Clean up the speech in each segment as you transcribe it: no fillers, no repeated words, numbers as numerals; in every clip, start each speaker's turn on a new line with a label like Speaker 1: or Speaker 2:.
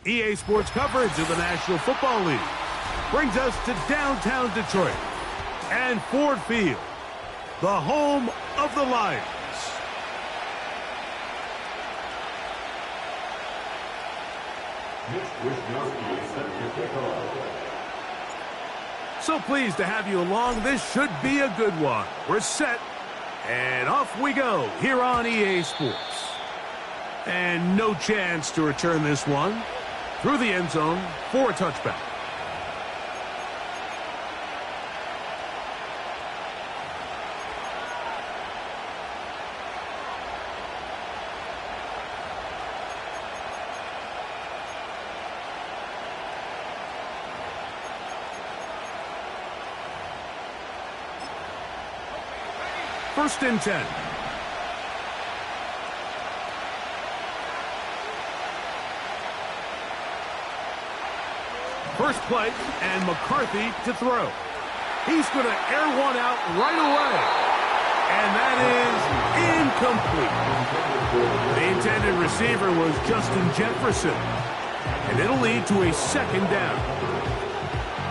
Speaker 1: EA Sports coverage of the National Football League brings us to downtown Detroit and Ford Field, the home of the Lions. So pleased to have you along. This should be a good one. We're set, and off we go here on EA Sports. And no chance to return this one through the end zone for a touchback. First and 10. First play, and McCarthy to throw. He's going to air one out right away. And that is incomplete. The intended receiver was Justin Jefferson. And it'll lead to a second down.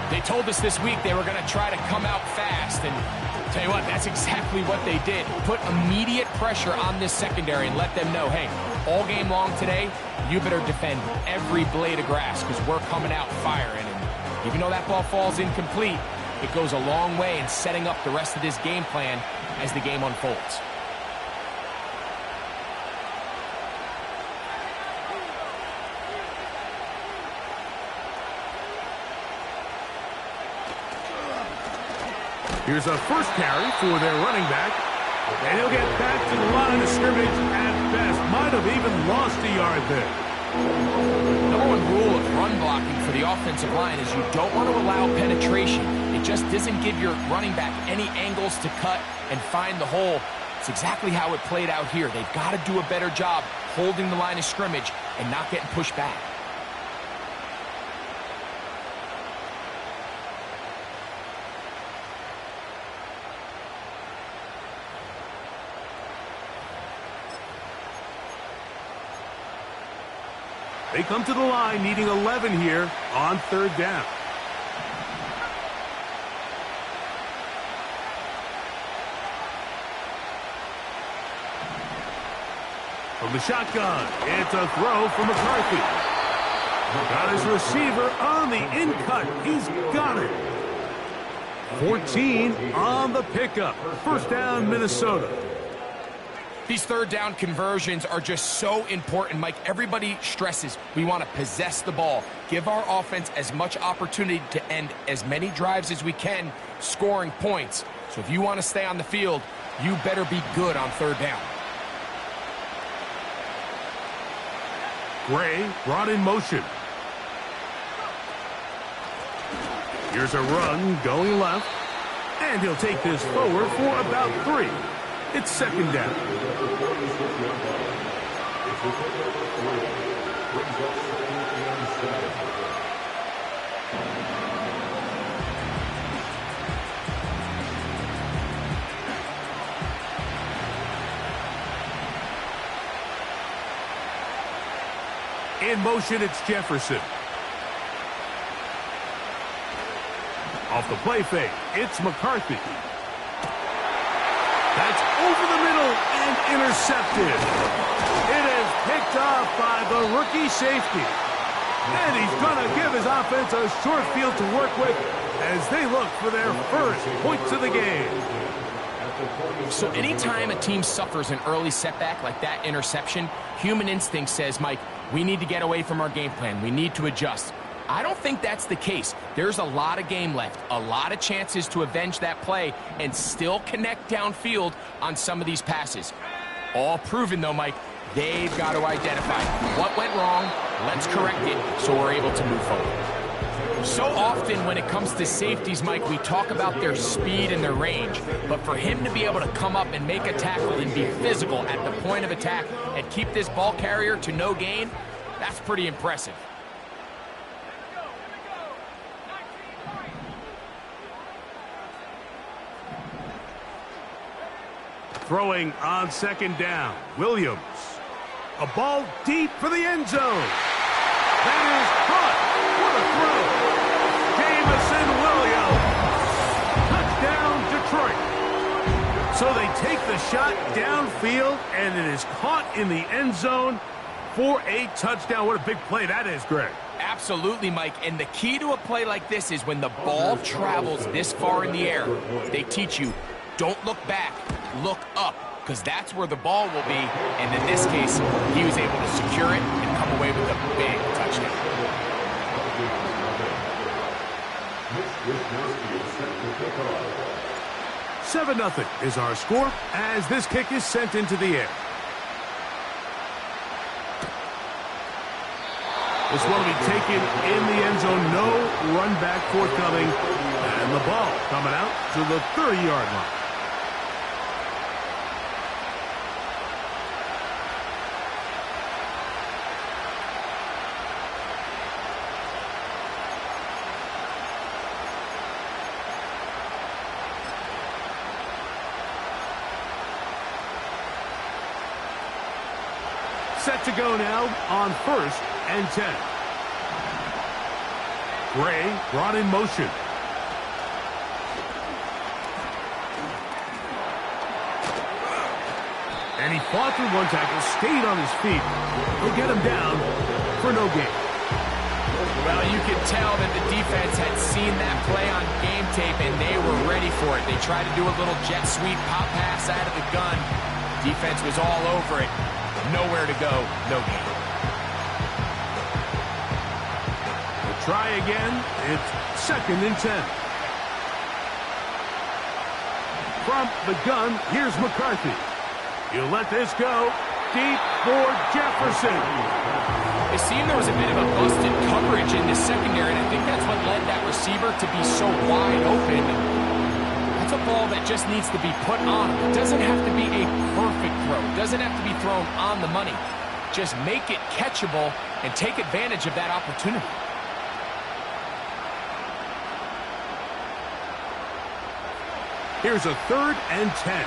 Speaker 2: They told us this week they were going to try to come out fast, and tell you what, that's exactly what they did. Put immediate pressure on this secondary and let them know, hey, all game long today, you better defend every blade of grass because we're coming out firing. And even though that ball falls incomplete, it goes a long way in setting up the rest of this game plan as the game unfolds.
Speaker 1: Here's a first carry for their running back. And he'll get back to the line of scrimmage at best. Might have even lost a yard there.
Speaker 2: Number one rule of run blocking for the offensive line is you don't want to allow penetration. It just doesn't give your running back any angles to cut and find the hole. It's exactly how it played out here. They've got to do a better job holding the line of scrimmage and not getting pushed back.
Speaker 1: They come to the line needing 11 here on third down. From the shotgun, it's a throw for McCarthy. Got his receiver on the in-cut. He's got it. 14 on the pickup. First down, Minnesota.
Speaker 2: These third down conversions are just so important, Mike. Everybody stresses we want to possess the ball, give our offense as much opportunity to end as many drives as we can, scoring points. So if you want to stay on the field, you better be good on third down.
Speaker 1: Gray brought in motion. Here's a run going left, and he'll take this forward for about 3. It's second down. In motion, it's Jefferson. Off the play fake, it's McCarthy. That's over the middle and intercepted. It is picked off by the rookie safety. And he's going to give his offense a short field to work with as they look for their first points of the game.
Speaker 2: So anytime a team suffers an early setback like that interception, human instinct says, Mike, we need to get away from our game plan. We need to adjust. I don't think that's the case. There's a lot of game left, a lot of chances to avenge that play and still connect downfield on some of these passes. All proven, though, Mike, they've got to identify what went wrong, let's correct it so we're able to move forward. So often when it comes to safeties, Mike, we talk about their speed and their range, but for him to be able to come up and make a tackle and be physical at the point of attack and keep this ball carrier to no gain, that's pretty impressive.
Speaker 1: Throwing on second down, Williams. A ball deep for the end zone. That is caught. What a throw. Jamison Williams. Touchdown, Detroit. So they take the shot downfield, and it is caught in the end zone for a touchdown. What a big play that is, Greg.
Speaker 2: Absolutely, Mike. And the key to a play like this is when the ball travels this far in the air, they teach you, don't look back, look up, because that's where the ball will be. And in this case, he was able to secure it and come away with a big touchdown.
Speaker 1: 7-0 is our score as this kick is sent into the air. This one will be taken in the end zone. No run back forthcoming. And the ball coming out to the 30-yard line. Set to go now on 1st and 10. Gray brought in motion. And he fought through one tackle, stayed on his feet. He'll get him down for no gain.
Speaker 2: Well, you could tell that the defense had seen that play on game tape, and they were ready for it. They tried to do a little jet sweep pop pass out of the gun. Defense was all over it. Nowhere to go, no gain.
Speaker 1: We'll try again. It's 2nd and 10. From the gun, here's McCarthy. You let this go. Deep for Jefferson.
Speaker 2: It seemed there was a bit of a busted coverage in the secondary, and I think that's what led that receiver to be so wide open. That's a ball that just needs to be put on. It doesn't have to be a perfect throw. It doesn't have to be thrown on the money. Just make it catchable and take advantage of that opportunity.
Speaker 1: Here's a 3rd and 10.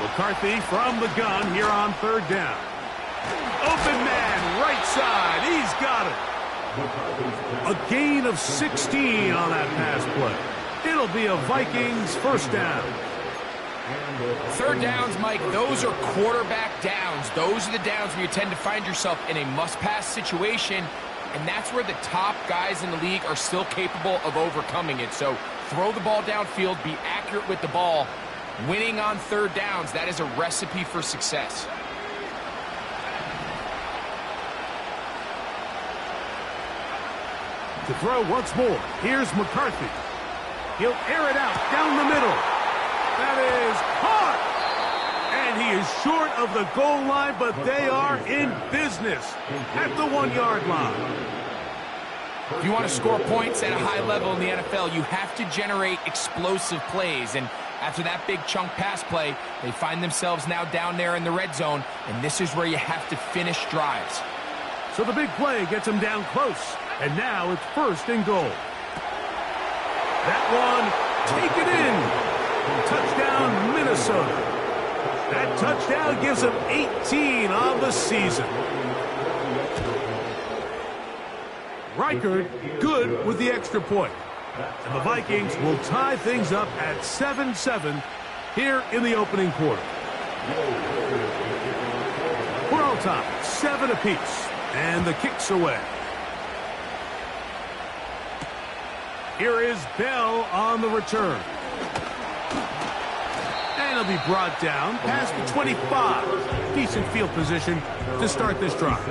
Speaker 1: McCarthy from the gun here on 3rd down. Open man, right side. He's got it. A gain of 16 on that pass play. It'll be a Vikings 1st down.
Speaker 2: 3rd downs, Mike, those are quarterback downs. Those are the downs where you tend to find yourself in a must-pass situation, and that's where the top guys in the league are still capable of overcoming it. So throw the ball downfield, be accurate with the ball. Winning on 3rd downs, that is a recipe for success.
Speaker 1: To throw once more, here's McCarthy. He'll air it out down the middle. That is caught! And he is short of the goal line, but they are in business at the 1-yard line.
Speaker 2: If you want to score points at a high level in the NFL, you have to generate explosive plays. And after that big chunk pass play, they find themselves now down there in the red zone, and this is where you have to finish drives.
Speaker 1: So the big play gets him down close, and now it's 1st and goal. That one, take it in. Touchdown, Minnesota. That touchdown gives them 18 on the season. Reichard good with the extra point. And the Vikings will tie things up at 7-7 here in the opening quarter. We're all tied, 7 apiece, and the kick's away. Here is Bell on the return. And he'll be brought down past the 25. Decent field position to start this drive.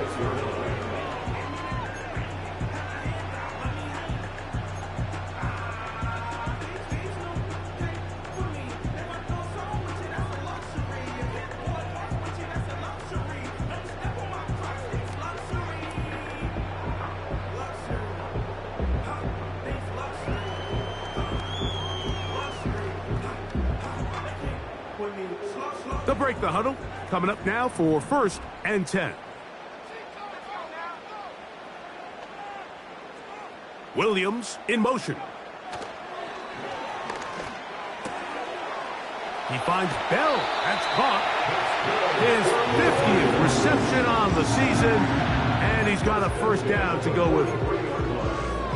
Speaker 1: They'll break the huddle. Coming up now for 1st and 10. Williams in motion. He finds Bell. That's caught. His 50th reception on the season, and he's got a first down to go with it.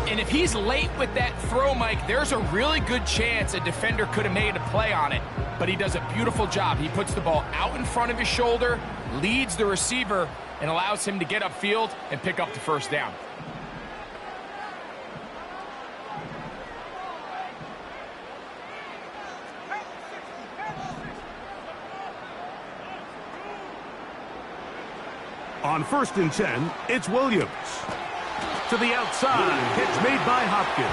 Speaker 2: And if he's late with that throw, Mike, there's a really good chance a defender could have made a play on it. But he does a beautiful job. He puts the ball out in front of his shoulder, leads the receiver, and allows him to get upfield and pick up the first down.
Speaker 1: On 1st and 10, it's Williams. To the outside, catch made by Hopkins.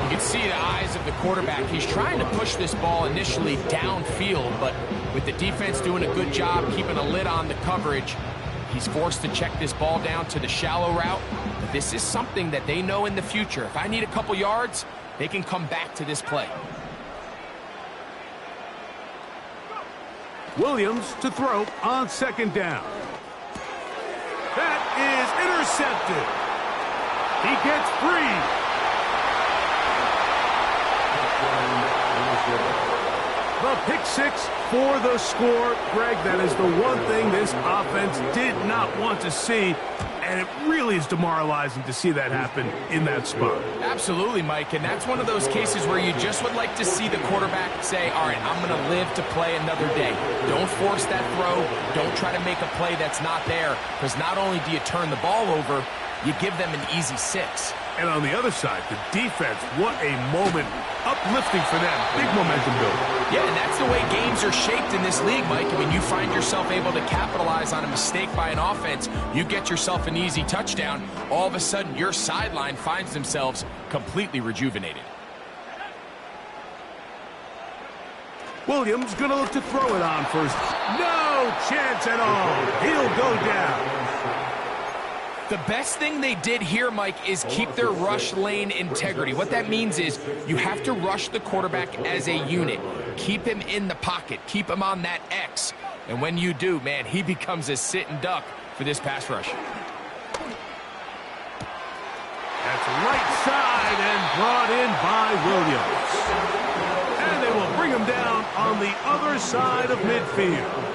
Speaker 2: You can see the eyes of the quarterback. He's trying to push this ball initially downfield, but with the defense doing a good job keeping a lid on the coverage, he's forced to check this ball down to the shallow route. But this is something that they know in the future. If I need a couple yards, they can come back to this play.
Speaker 1: Williams to throw on 2nd down. That is intercepted. He gets free. The pick 6 for the score. Greg, that is the one thing this offense did not want to see, and it really is demoralizing to see that happen in that spot.
Speaker 2: Absolutely, Mike, and that's one of those cases where you just would like to see the quarterback say, all right, I'm going to live to play another day. Don't force that throw. Don't try to make a play that's not there, because not only do you turn the ball over, you give them an easy 6.
Speaker 1: And on the other side, the defense, what a moment. Uplifting for them. Big momentum builder.
Speaker 2: Yeah, and that's the way games are shaped in this league, Mike. I mean, you find yourself able to capitalize on a mistake by an offense. You get yourself an easy touchdown. All of a sudden, your sideline finds themselves completely rejuvenated.
Speaker 1: Williams going to look to throw it on first. No chance at all. He'll go down.
Speaker 2: The best thing they did here, Mike, is keep their rush lane integrity. What that means is you have to rush the quarterback as a unit. Keep him in the pocket. Keep him on that X. And when you do, man, he becomes a sit and duck for this pass rush.
Speaker 1: That's right side and brought in by Williams. And they will bring him down on the other side of midfield.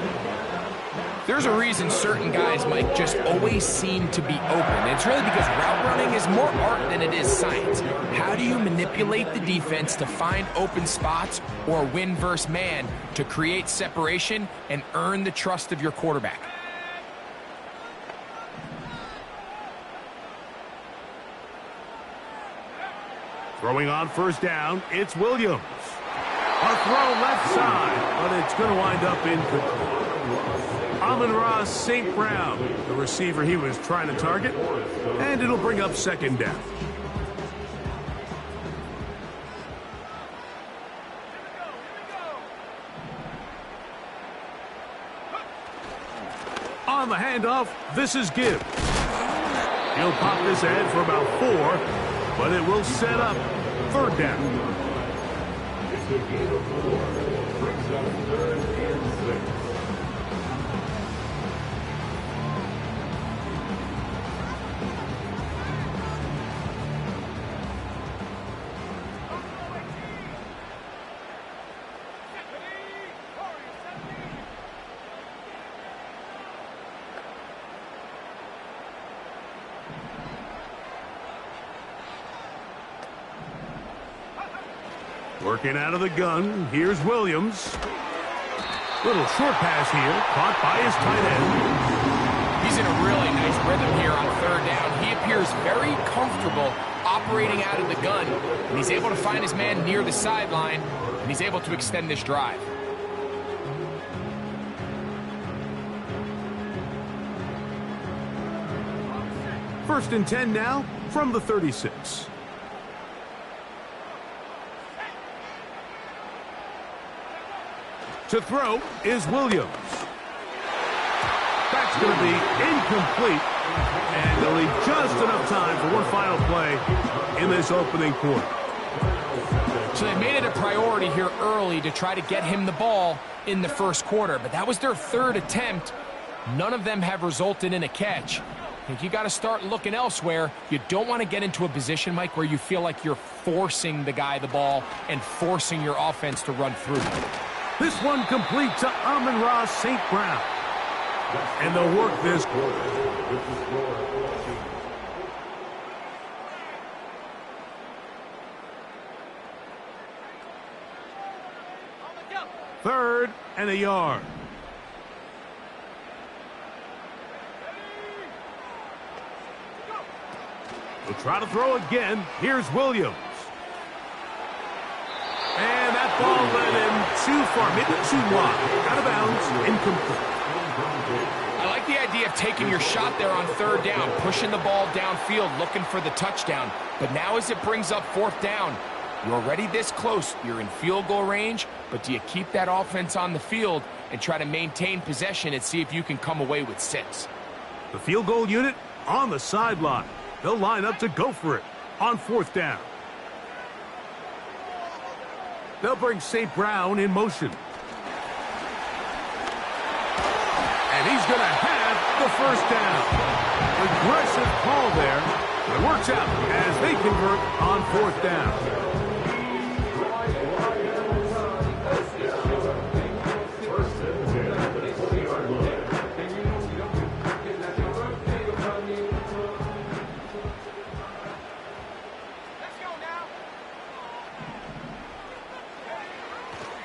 Speaker 2: There's a reason certain guys, Mike, just always seem to be open. It's really because route running is more art than it is science. How do you manipulate the defense to find open spots or win versus man to create separation and earn the trust of your quarterback?
Speaker 1: Throwing on 1st down, it's Williams. A throw left side, but it's going to wind up incomplete. Amon-Ra St. Brown, the receiver he was trying to target, and it'll bring up 2nd down. On the handoff, this is Gibbs. He'll pop this ahead for about 4, but it will set up 3rd down. Working out of the gun, here's Williams. Little short pass here, caught by his tight end.
Speaker 2: He's in a really nice rhythm here on 3rd down. He appears very comfortable operating out of the gun, and he's able to find his man near the sideline, and he's able to extend this drive.
Speaker 1: First and 10 now from the 36. To throw is Williams. That's going to be incomplete. And they'll leave just enough time for one final play in this opening quarter.
Speaker 2: So they made it a priority here early to try to get him the ball in the 1st quarter. But that was their 3rd attempt. None of them have resulted in a catch. I think you got to start looking elsewhere. You don't want to get into a position, Mike, where you feel like you're forcing the guy the ball and forcing your offense to run through.
Speaker 1: This one complete to Amon-Ra St. Brown. And they'll work this quarter. Third and a yard. We'll try to throw again. Here's Williams. And that ball led him too far, maybe too wide. Out of bounds, incomplete.
Speaker 2: I like the idea of taking your shot there on third down, pushing the ball downfield, looking for the touchdown. But now as it brings up fourth down, you're already this close. You're in field goal range, but do you keep that offense on the field and try to maintain possession and see if you can come away with 6?
Speaker 1: The field goal unit on the sideline. They'll line up to go for it on fourth down. They'll bring St. Brown in motion. And he's going to have the first down. Aggressive call there. It works out as they convert on fourth down.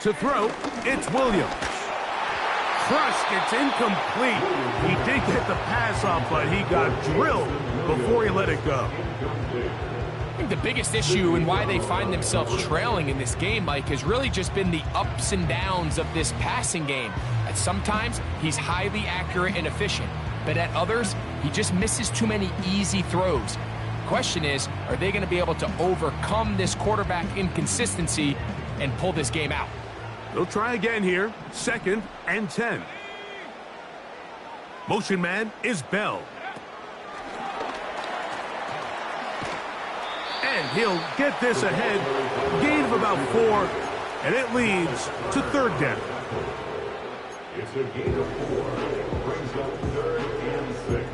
Speaker 1: To throw, it's Williams. Crushed, it's incomplete. He did get the pass off, but he got drilled before he let it go.
Speaker 2: I think the biggest issue and why they find themselves trailing in this game, Mike, has really just been the ups and downs of this passing game. At sometimes, he's highly accurate and efficient, but at others, he just misses too many easy throws. The question is, are they going to be able to overcome this quarterback inconsistency and pull this game out?
Speaker 1: They'll try again here. 2nd and 10. Motion man is Bell. And he'll get this ahead. Gain of about 4. And it leads to third down.
Speaker 3: It's a gain of 4. Brings up 3rd and 6.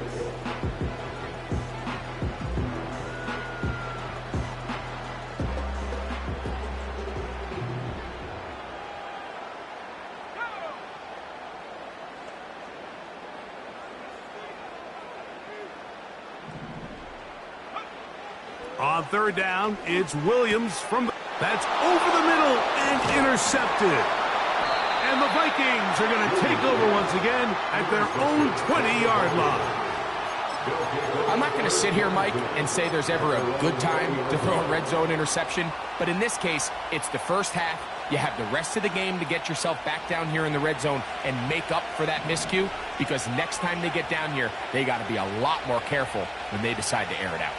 Speaker 1: On third down, it's Williams from that's over the middle and intercepted. And the Vikings are going to take over once again at their own 20-yard line.
Speaker 2: I'm not going to sit here, Mike, and say there's ever a good time to throw a red zone interception, but in this case, it's the first half. You have the rest of the game to get yourself back down here in the red zone and make up for that miscue, because next time they get down here, they got to be a lot more careful when they decide to air it out.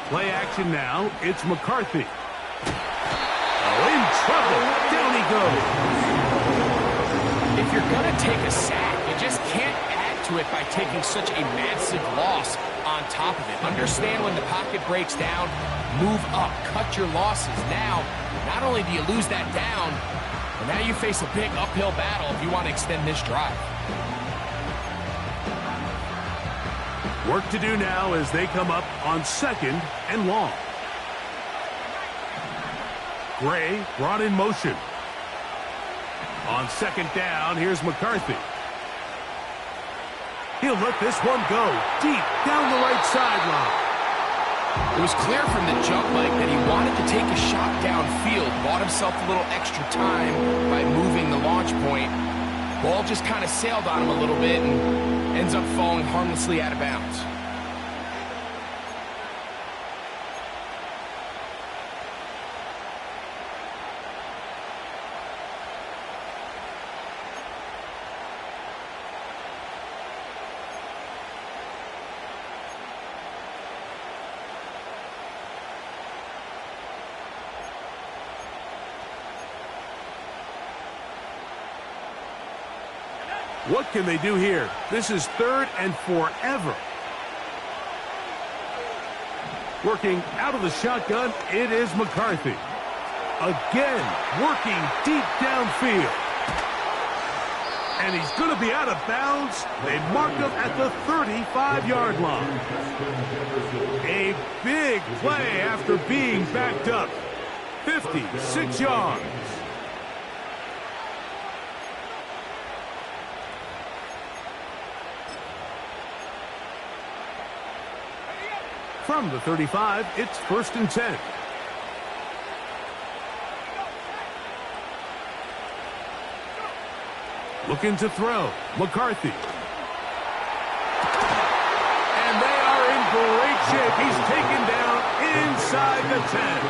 Speaker 1: Play action now. It's McCarthy. Oh, in trouble. Down he goes.
Speaker 2: If you're going to take a sack, you just can't add to it by taking such a massive loss on top of it. Understand when the pocket breaks down, move up, cut your losses. Now, not only do you lose that down, but now you face a big uphill battle if you want to extend this drive.
Speaker 1: Work to do now as they come up on 2nd and long. Gray brought in motion. On 2nd down, here's McCarthy. He'll let this one go deep down the right sideline.
Speaker 2: It was clear from the jump, Mike, that he wanted to take a shot downfield, bought himself a little extra time by moving the launch point. Ball just kind of sailed on him a little bit and ends up falling harmlessly out of bounds.
Speaker 1: What can they do here? This is 3rd and forever. Working out of the shotgun, it is McCarthy. Again, working deep downfield. And he's going to be out of bounds. They marked him at the 35-yard line. A big play after being backed up. 56 yards. From the 35, it's 1st and 10. Looking to throw. McCarthy. And they are in great shape. He's taken down inside the 10.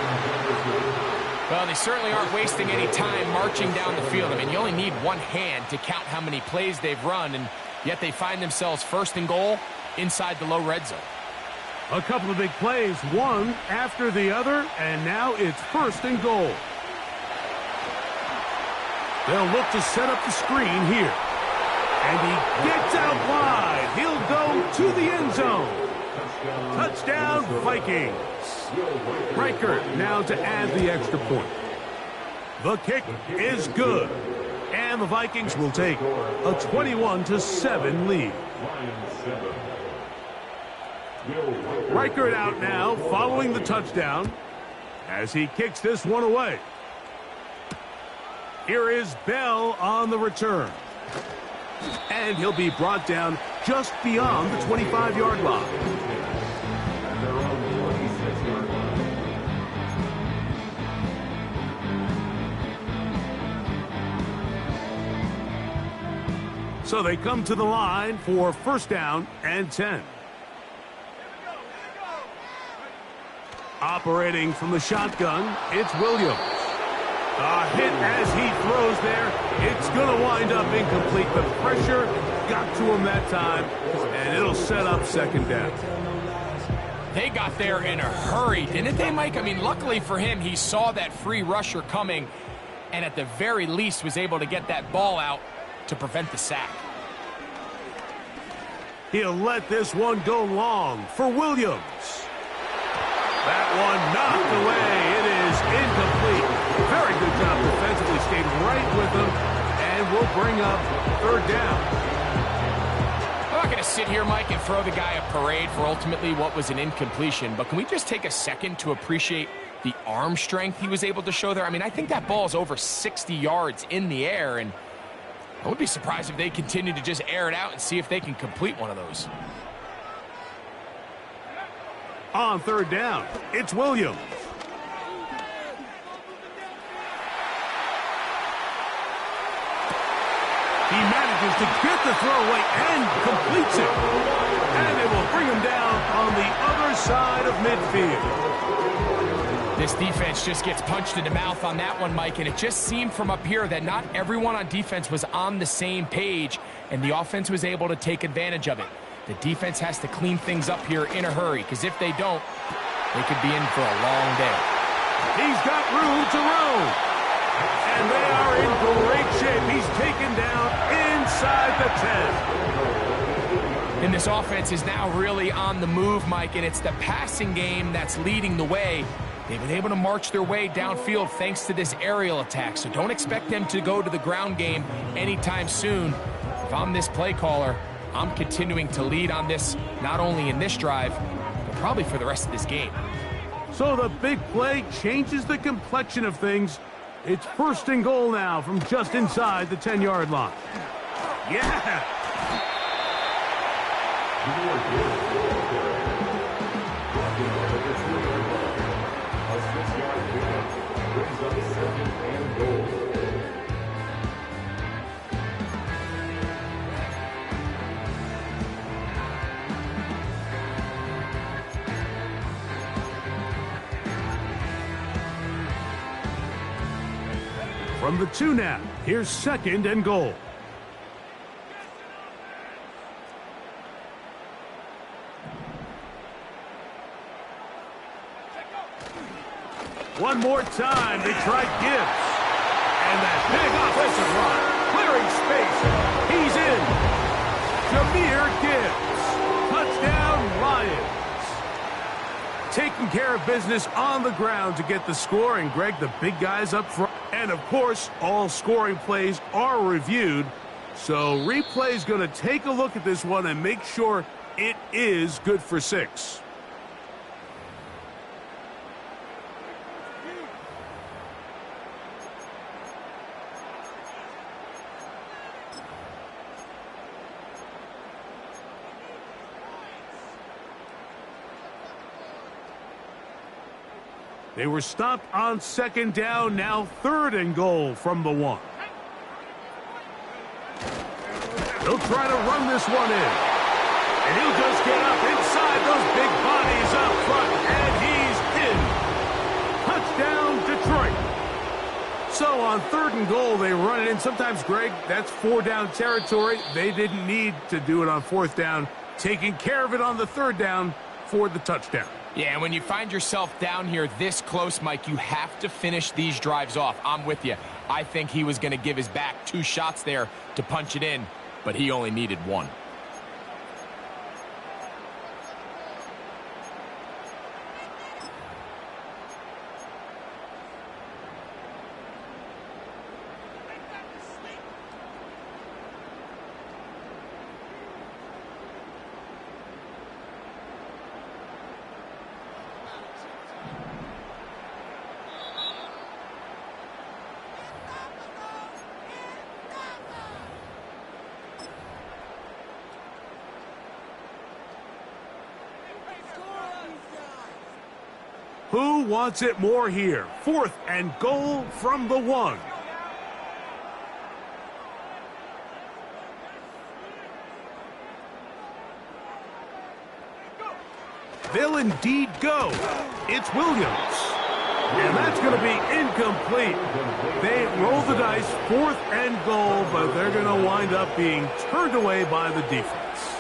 Speaker 2: Well, they certainly aren't wasting any time marching down the field. I mean, you only need one hand to count how many plays they've run, and yet they find themselves 1st and goal inside the low red zone.
Speaker 1: A couple of big plays, one after the other, and now it's 1st and goal. They'll look to set up the screen here. And he gets out wide. He'll go to the end zone. Touchdown, Vikings. Reichert now to add the extra point. The kick is good. And the Vikings will take a 21-7 lead. Reichert out now following the touchdown as he kicks this one away. Here is Bell on the return. And he'll be brought down just beyond the 25-yard line. So they come to the line for 1st down and 10. Operating from the shotgun, it's Williams. A hit as he throws there. It's going to wind up incomplete. The pressure got to him that time, and it'll set up 2nd down.
Speaker 2: They got there in a hurry, didn't they, Mike? I mean, luckily for him, he saw that free rusher coming, and at the very least was able to get that ball out to prevent the sack.
Speaker 1: He'll let this one go long for Williams. That one knocked away. It is incomplete. Very good job defensively. Stayed right with him, and will bring up 3rd down.
Speaker 2: I'm not going to sit here, Mike, and throw the guy a parade for ultimately what was an incompletion, but can we just take a second to appreciate the arm strength he was able to show there? I mean, I think that ball is over 60 yards in the air, and I would be surprised if they continue to just air it out and see if they can complete one of those.
Speaker 1: On 3rd down, it's Williams. He manages to get the throw away and completes it. And it will bring him down on the other side of midfield.
Speaker 2: This defense just gets punched in the mouth on that one, Mike, and it just seemed from up here that not everyone on defense was on the same page, and the offense was able to take advantage of it. The defense has to clean things up here in a hurry, because if they don't, they could be in for a long day.
Speaker 1: He's got room to roam. And they are in great shape. He's taken down inside the 10.
Speaker 2: And this offense is now really on the move, Mike, and it's the passing game that's leading the way. They've been able to march their way downfield thanks to this aerial attack, so don't expect them to go to the ground game anytime soon. If I'm this play caller, I'm continuing to lead on this, not only in this drive, but probably for the rest of this game.
Speaker 1: So the big play changes the complexion of things. It's 1st and goal now from just inside the 10-yard line. Yeah! From the 2 now, here's 2nd and goal. One more time, they try Gibbs. And that big offensive run, clearing space. He's in. Jahmyr Gibbs. Touchdown, Lions. Taking care of business on the ground to get the score, and Greg, the big guys up front. And, of course, all scoring plays are reviewed So replay is going to take a look at this one and make sure it is good for 6. They were stopped on 2nd down, now 3rd and goal from the 1. He'll try to run this one in. And he'll just get up inside those big bodies up front, and he's in. Touchdown, Detroit. So on 3rd and goal, they run it in. Sometimes, Greg, that's 4-down territory. They didn't need to do it on 4th down. Taking care of it on the 3rd down for the touchdown.
Speaker 2: Yeah, and when you find yourself down here this close, Mike, you have to finish these drives off. I'm with you. I think he was going to give his back 2 shots there to punch it in, but he only needed 1.
Speaker 1: Who wants it more here? 4th and goal from the 1. They'll indeed go. It's Williams. And that's going to be incomplete. They roll the dice, 4th and goal, but they're going to wind up being turned away by the defense.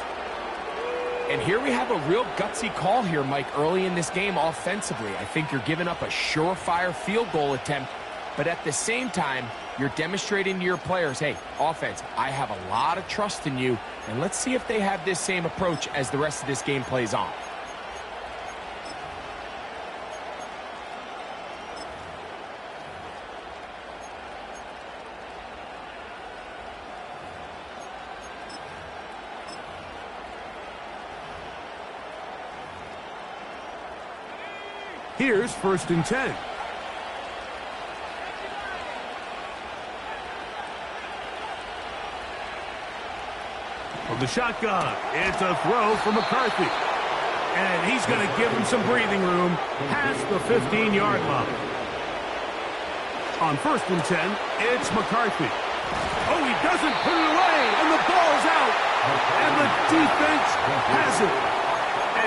Speaker 2: And here we have a real gutsy call here, Mike, early in this game offensively. I think you're giving up a surefire field goal attempt, but at the same time, you're demonstrating to your players, hey, offense, I have a lot of trust in you, and let's see if they have this same approach as the rest of this game plays on.
Speaker 1: Here's 1st and 10. From the shotgun, it's a throw from McCarthy. And he's going to give him some breathing room past the 15-yard line. On 1st and 10, it's McCarthy. Oh, he doesn't put it away, and the ball's out. And the defense has it.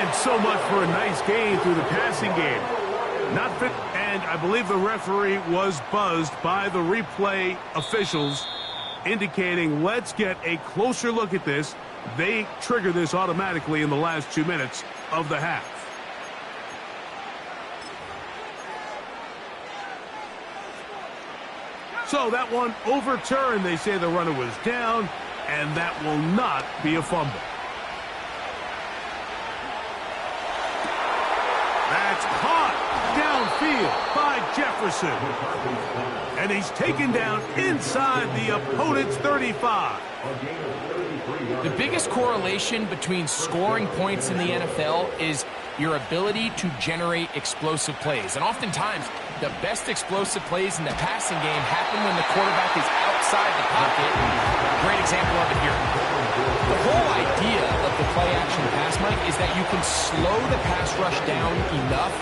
Speaker 1: And so much for a nice gain through the passing game. Not fit, and I believe the referee was buzzed by the replay officials, indicating let's get a closer look at this. They trigger this automatically in the last 2 minutes of the half. So that one overturned. They say the runner was down, and that will not be a fumble. That's caught downfield by Jefferson. And he's taken down inside the opponent's 35.
Speaker 2: The biggest correlation between scoring points in the NFL is your ability to generate explosive plays. And oftentimes, the best explosive plays in the passing game happen when the quarterback is outside the pocket. Great example of it here. The whole idea of the play-action pass, Mike, is that you can slow the pass rush down enough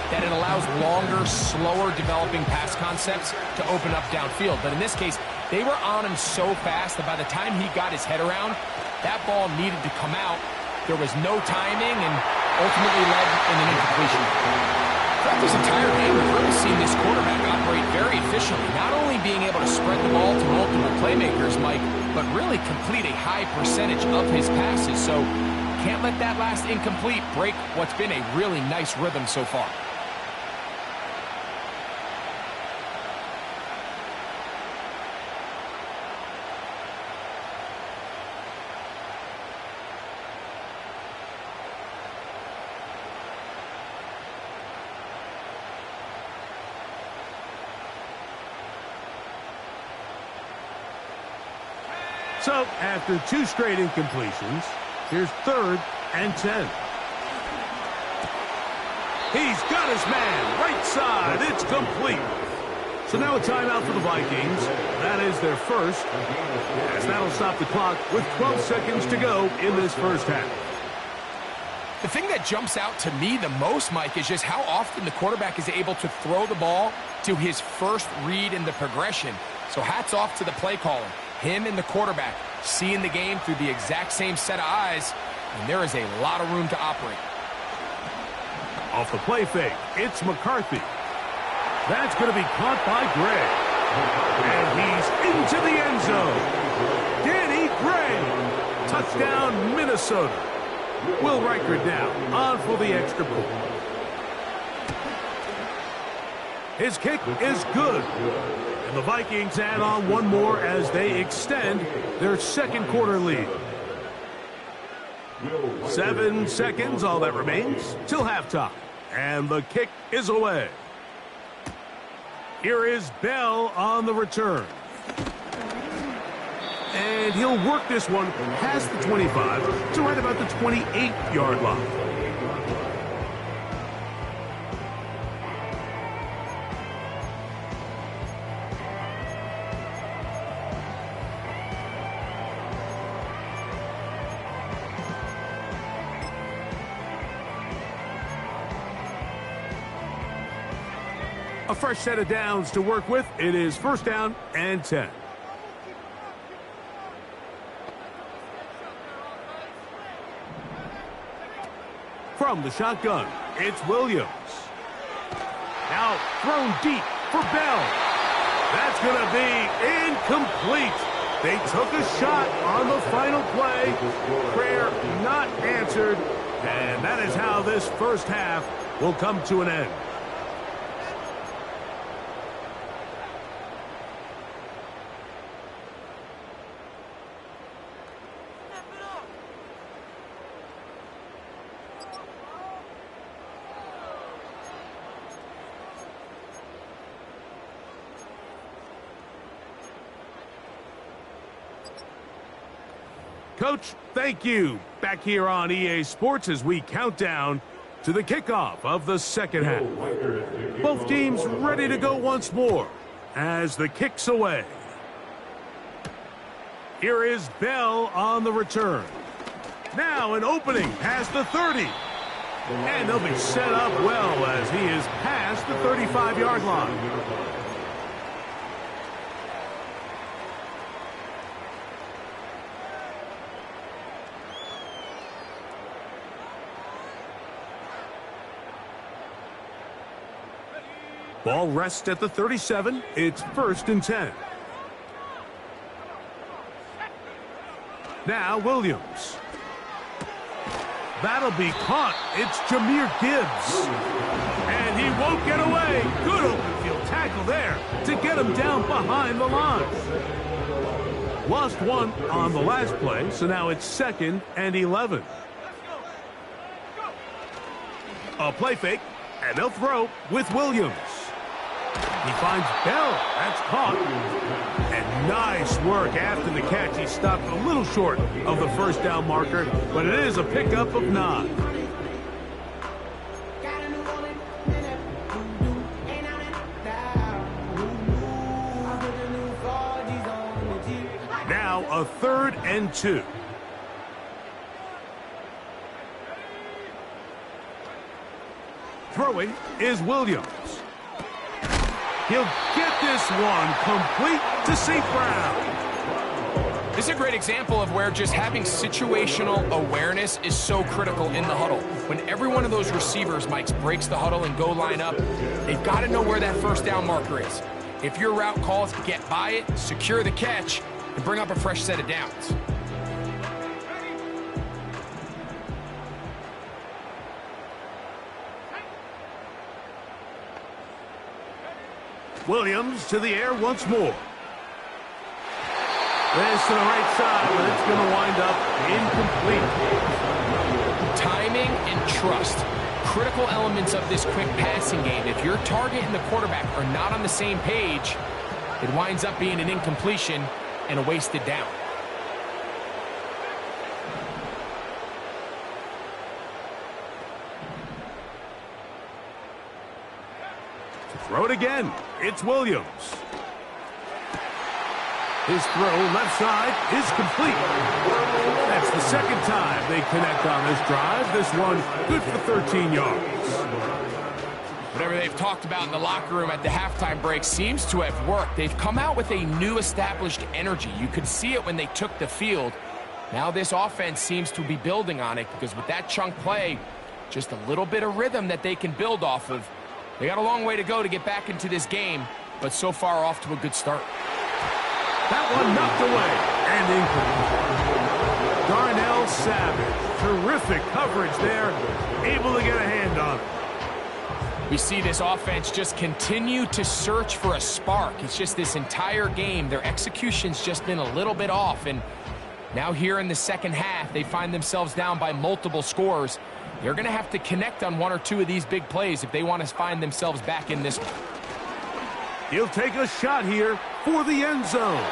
Speaker 2: that it allows longer, slower developing pass concepts to open up downfield. But in this case, they were on him so fast that by the time he got his head around, that ball needed to come out. There was no timing and ultimately led in an incompletion. Throughout this entire game, we've really seen this quarterback operate very efficiently, not only being able to spread the ball to multiple playmakers, Mike, but really complete a high percentage of his passes. So can't let that last incomplete break what's been a really nice rhythm so far.
Speaker 1: So, after 2 straight incompletions, here's 3rd and 10. He's got his man, right side, it's complete. So now a timeout for the Vikings. That is their first, as that'll stop the clock with 12 seconds to go in this first half.
Speaker 2: The thing that jumps out to me the most, Mike, is just how often the quarterback is able to throw the ball to his first read in the progression. So hats off to the play caller. Him and the quarterback seeing the game through the exact same set of eyes, and there is a lot of room to operate.
Speaker 1: Off the play fake, it's McCarthy. That's going to be caught by Gray. And he's into the end zone. Danny Gray. Touchdown, Minnesota. Will Reichard now on for the extra point. His kick is good. And the Vikings add on one more as they extend their second quarter lead. 7 seconds, all that remains, till halftime. And the kick is away. Here is Bell on the return. And he'll work this one past the 25 to right about the 28-yard line. A fresh set of downs to work with. It is 1st down and 10. From the shotgun, it's Williams. Now thrown deep for Bell. That's going to be incomplete. They took a shot on the final play. Prayer not answered. And that is how this first half will come to an end. Coach, thank you. Back here on EA Sports as we count down to the kickoff of the second half. Both teams ready to go once more as the kick's away. Here is Bell on the return. Now an opening past the 30. And they'll be set up well as he is past the 35-yard line. Ball rests at the 37. It's 1st and 10. Now Williams. That'll be caught. It's Jahmyr Gibbs. And he won't get away. Good open field tackle there to get him down behind the line. Lost one on the last play, so now it's 2nd and 11. A play fake, and they'll throw with Williams. He finds Bell. That's caught. And nice work after the catch. He stopped a little short of the 1st down marker, but it is a pickup of 9. Now a 3rd and 2. Throwing is Williams. He'll get this one complete to St. Brown.
Speaker 2: This is a great example of where just having situational awareness is so critical in the huddle. When every one of those receivers, Mike, breaks the huddle and go line up, they've got to know where that 1st down marker is. If your route calls, get by it, secure the catch, and bring up a fresh set of downs.
Speaker 1: Williams to the air once more. This to the right side, but it's going to wind up incomplete.
Speaker 2: Timing and trust. Critical elements of this quick passing game. If your target and the quarterback are not on the same page, it winds up being an incompletion and a wasted down.
Speaker 1: Throw it again. It's Williams. His throw left side is complete. That's the second time they connect on this drive. This one good for 13 yards.
Speaker 2: Whatever they've talked about in the locker room at the halftime break seems to have worked. They've come out with a new established energy. You could see it when they took the field. Now this offense seems to be building on it because with that chunk play, just a little bit of rhythm that they can build off of. They got a long way to go to get back into this game, but so far off to a good start.
Speaker 1: That one knocked away and incomplete. Darnell Savage, terrific coverage there, able to get a hand on it.
Speaker 2: We see this offense just continue to search for a spark. It's just this entire game, their execution's just been a little bit off, and now here in the second half, they find themselves down by multiple scores. They're going to have to connect on one or two of these big plays if they want to find themselves back in this one.
Speaker 1: He'll take a shot here for the end zone.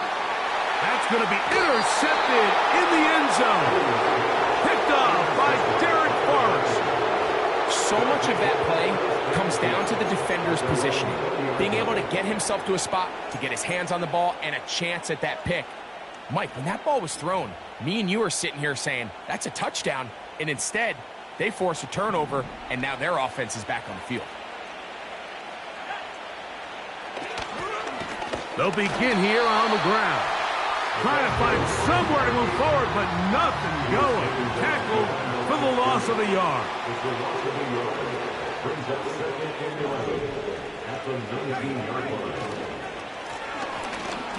Speaker 1: That's going to be intercepted in the end zone. Picked up by Derek Forrest.
Speaker 2: So much of that play comes down to the defender's positioning. Being able to get himself to a spot, to get his hands on the ball, and a chance at that pick. Mike, when that ball was thrown, me and you are sitting here saying, that's a touchdown. And instead, they force a turnover, and now their offense is back on the field.
Speaker 1: They'll begin here on the ground. Trying to find somewhere to move forward, but nothing going. Tackled for the loss of a yard.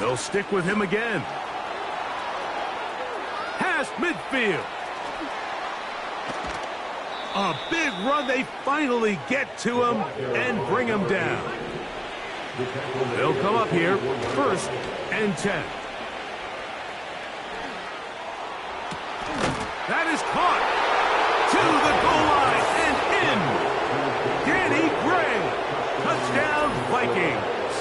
Speaker 1: They'll stick with him again. Past midfield. A big run. They finally get to him and bring him down. They'll come up here, 1st and 10. That is caught to the goal line and in. Danny Gray, touchdown Vikings.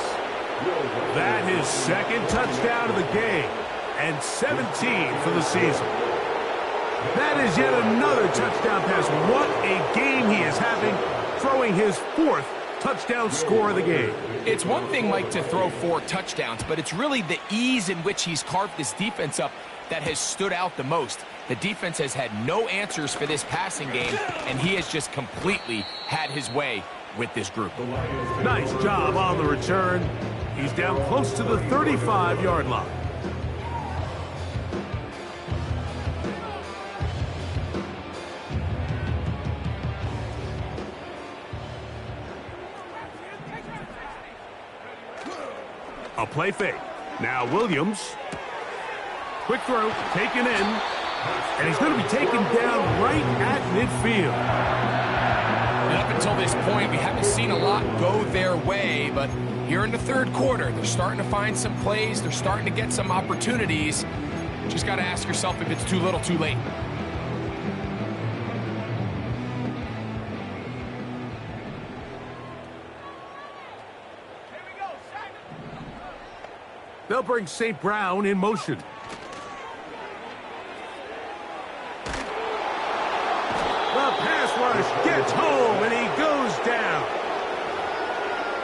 Speaker 1: That is second touchdown of the game and 17 for the season. That is yet another touchdown pass. What a game he is having, throwing his 4th touchdown score of the game.
Speaker 2: It's one thing, Mike, to throw 4 touchdowns, but it's really the ease in which he's carved this defense up that has stood out the most. The defense has had no answers for this passing game, and he has just completely had his way with this group.
Speaker 1: Nice job on the return. He's down close to the 35-yard line. A play fake. Now Williams. Quick throw, taken in. And he's going to be taken down right at midfield.
Speaker 2: And up until this point, we haven't seen a lot go their way, but here in the third quarter, they're starting to find some plays. They're starting to get some opportunities. Just got to ask yourself if it's too little, too late.
Speaker 1: They'll bring St. Brown in motion. The pass rush gets home, and he goes down.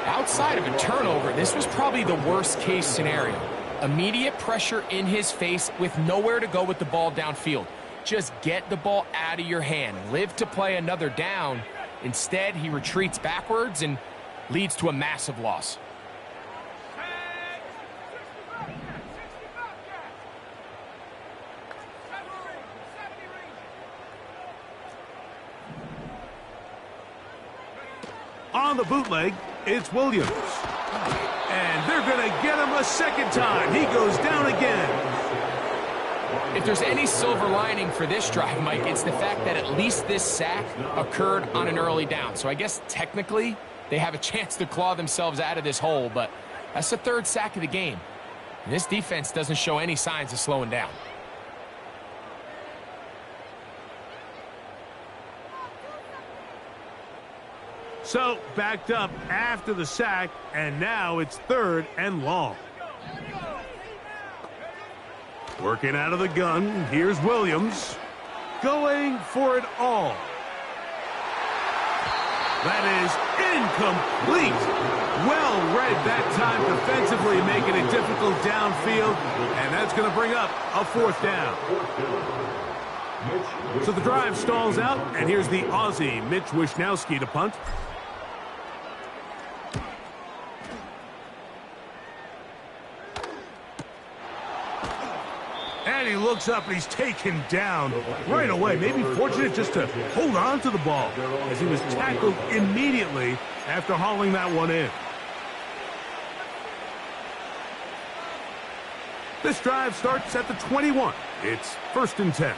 Speaker 2: Outside of a turnover, this was probably the worst-case scenario. Immediate pressure in his face with nowhere to go with the ball downfield. Just get the ball out of your hand. Live to play another down. Instead, he retreats backwards and leads to a massive loss.
Speaker 1: On the bootleg, it's Williams. And they're going to get him a second time. He goes down again.
Speaker 2: If there's any silver lining for this drive, Mike, it's the fact that at least this sack occurred on an early down. So I guess technically they have a chance to claw themselves out of this hole, but that's the 3rd sack of the game. And this defense doesn't show any signs of slowing down.
Speaker 1: So, backed up after the sack, and now it's 3rd and long. Working out of the gun, here's Williams. Going for it all. That is incomplete. Well read that time defensively, making it difficult downfield, and that's going to bring up a 4th down. So the drive stalls out, and here's the Aussie, Mitch Wishnowsky, to punt. And he looks up, and he's taken down right away. Maybe fortunate just to hold on to the ball as he was tackled immediately after hauling that one in. This drive starts at the 21. It's 1st and 10.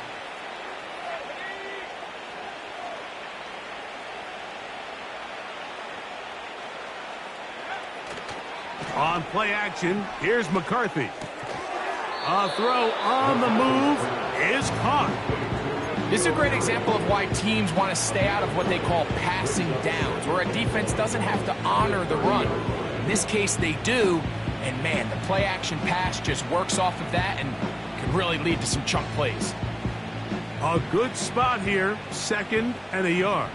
Speaker 1: On play action, here's McCarthy. A throw on the move is caught.
Speaker 2: This is a great example of why teams want to stay out of what they call passing downs, where a defense doesn't have to honor the run. In this case, they do, and man, the play-action pass just works off of that and can really lead to some chunk plays.
Speaker 1: A good spot here, 2nd and a yard.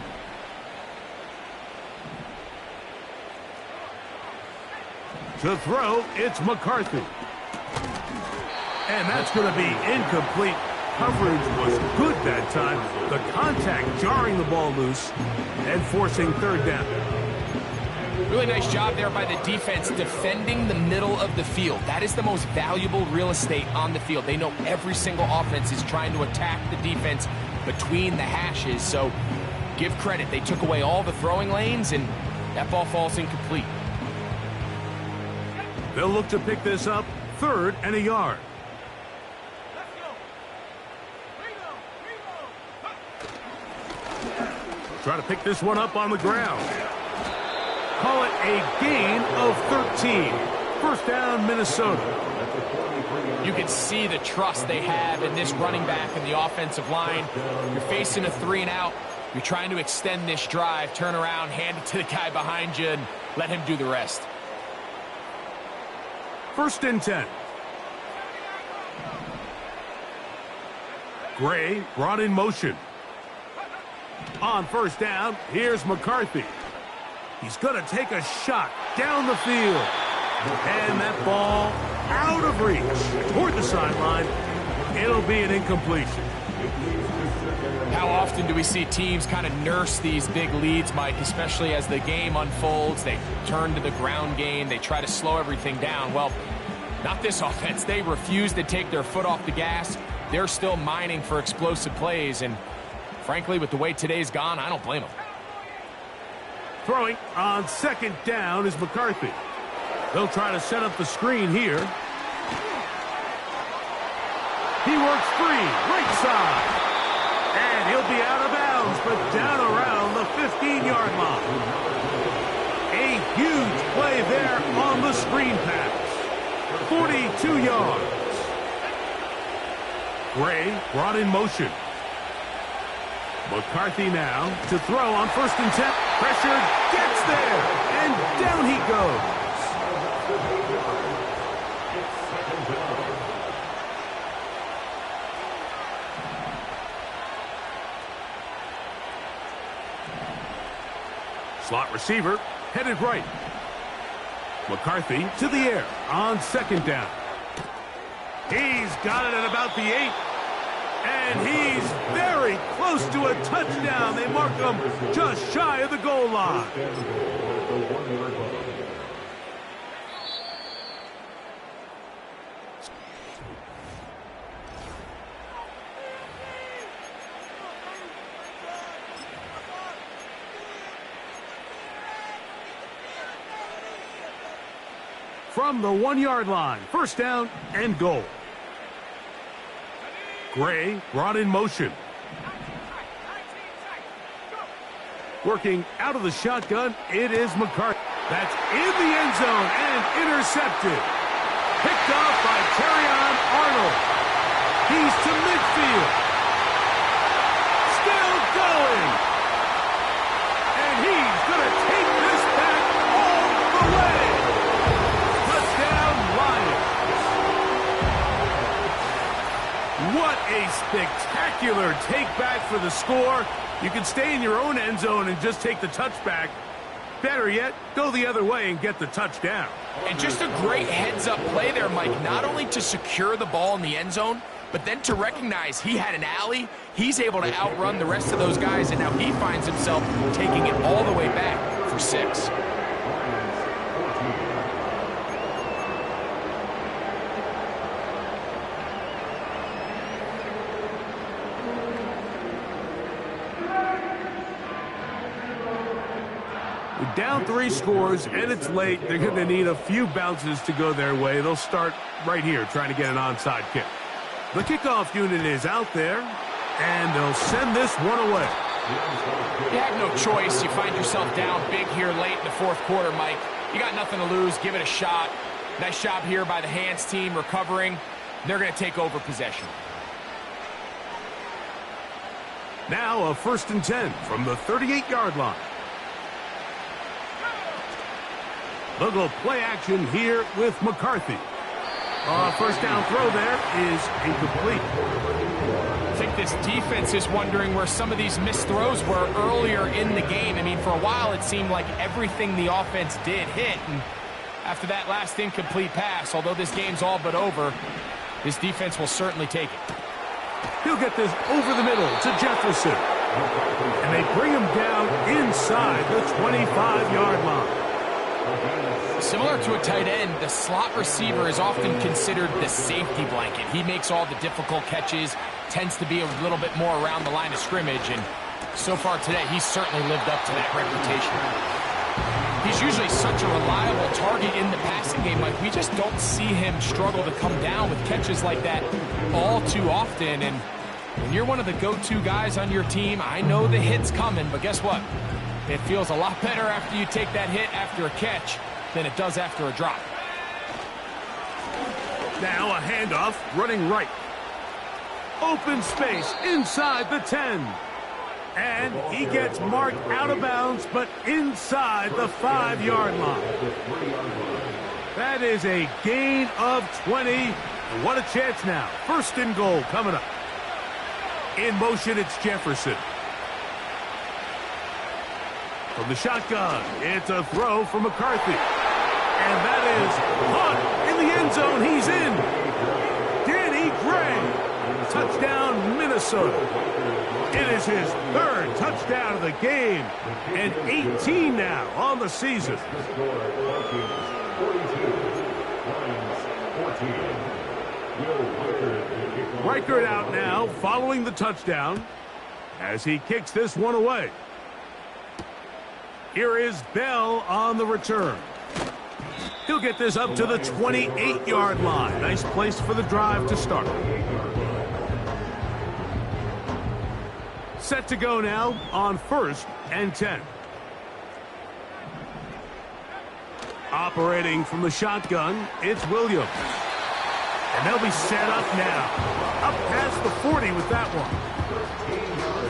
Speaker 1: To throw, it's McCarthy. And that's going to be incomplete. Coverage was good that time. The contact jarring the ball loose and forcing 3rd down.
Speaker 2: Really nice job there by the defense defending the middle of the field. That is the most valuable real estate on the field. They know every single offense is trying to attack the defense between the hashes. So give credit. They took away all the throwing lanes, and that ball falls incomplete.
Speaker 1: They'll look to pick this up, 3rd and a yard. Try to pick this one up on the ground. Call it a gain of 13. 1st down, Minnesota.
Speaker 2: You can see the trust they have in this running back and the offensive line. You're facing a 3 and out. You're trying to extend this drive, turn around, hand it to the guy behind you, and let him do the rest.
Speaker 1: 1st and 10. Gray brought in motion. On 1st down, here's McCarthy. He's going to take a shot down the field. And that ball out of reach toward the sideline. It'll be an incompletion.
Speaker 2: How often do we see teams kind of nurse these big leads, Mike, especially as the game unfolds? They turn to the ground game. They try to slow everything down. Well, not this offense. They refuse to take their foot off the gas. They're still mining for explosive plays, and frankly, with the way today's gone, I don't blame them.
Speaker 1: Throwing on 2nd down is McCarthy. They'll try to set up the screen here. He works free, right side. And he'll be out of bounds, but down around the 15-yard line. A huge play there on the screen pass. 42 yards. Gray brought in motion. McCarthy now to throw on 1st and 10. Pressure gets there, and down he goes. Slot receiver headed right. McCarthy to the air on 2nd down. He's got it at about the 8. And he's very close to a touchdown. They mark him just shy of the goal line. From the 1-yard line, 1st down and goal. Gray brought in motion. Working out of the shotgun, it is McCarthy. That's in the end zone and intercepted. Picked off by Terrion Arnold. He's to midfield. Still going. And he's going to take this back all the way. Touchdown, Lions. What a spectacular spectacular take back for the score. You can stay in your own end zone and just take the touchback. Better yet, go the other way and get the touchdown.
Speaker 2: And just a great heads-up play there, Mike, not only to secure the ball in the end zone, but then to recognize he had an alley. He's able to outrun the rest of those guys, and now he finds himself taking it all the way back for 6.
Speaker 1: Down 3 scores, and it's late. They're going to need a few bounces to go their way. They'll start right here trying to get an onside kick. The kickoff unit is out there, and they'll send this one away.
Speaker 2: You have no choice. You find yourself down big here late in the 4th quarter, Mike. You got nothing to lose. Give it a shot. Nice job here by the hands team recovering. They're going to take over possession.
Speaker 1: Now a 1st and 10 from the 38-yard line. They'll go play action here with McCarthy. First down throw there is incomplete.
Speaker 2: I think this defense is wondering where some of these missed throws were earlier in the game. I mean, for a while it seemed like everything the offense did hit. And after that last incomplete pass, although this game's all but over, this defense will certainly take it.
Speaker 1: He'll get this over the middle to Jefferson. And they bring him down inside the 25-yard line.
Speaker 2: Similar to a tight end, the slot receiver is often considered the safety blanket. He makes all the difficult catches, tends to be a little bit more around the line of scrimmage, and so far today, he's certainly lived up to that reputation. He's usually such a reliable target in the passing game. Like, we just don't see him struggle to come down with catches like that all too often, and when you're one of the go-to guys on your team, I know the hit's coming, but guess what? It feels a lot better after you take that hit after a catch than it does after a drop.
Speaker 1: Now a handoff running right. Open space inside the 10. And he gets marked out of bounds, but inside the 5-yard line. That is a gain of 20. And what a chance now. 1st and goal coming up. In motion, it's Jefferson. From the shotgun, it's a throw for McCarthy. And that is caught in the end zone. He's in. Danny Gray. Touchdown, Minnesota. It is his 3rd touchdown of the game. And 18 now on the season. Reichert out now following the touchdown as he kicks this one away. Here is Bell on the return. He'll get this up to the 28-yard line. Nice place for the drive to start. Set to go now on 1st and 10. Operating from the shotgun, it's Williams. And they'll be set up now. Up past the 40 with that one.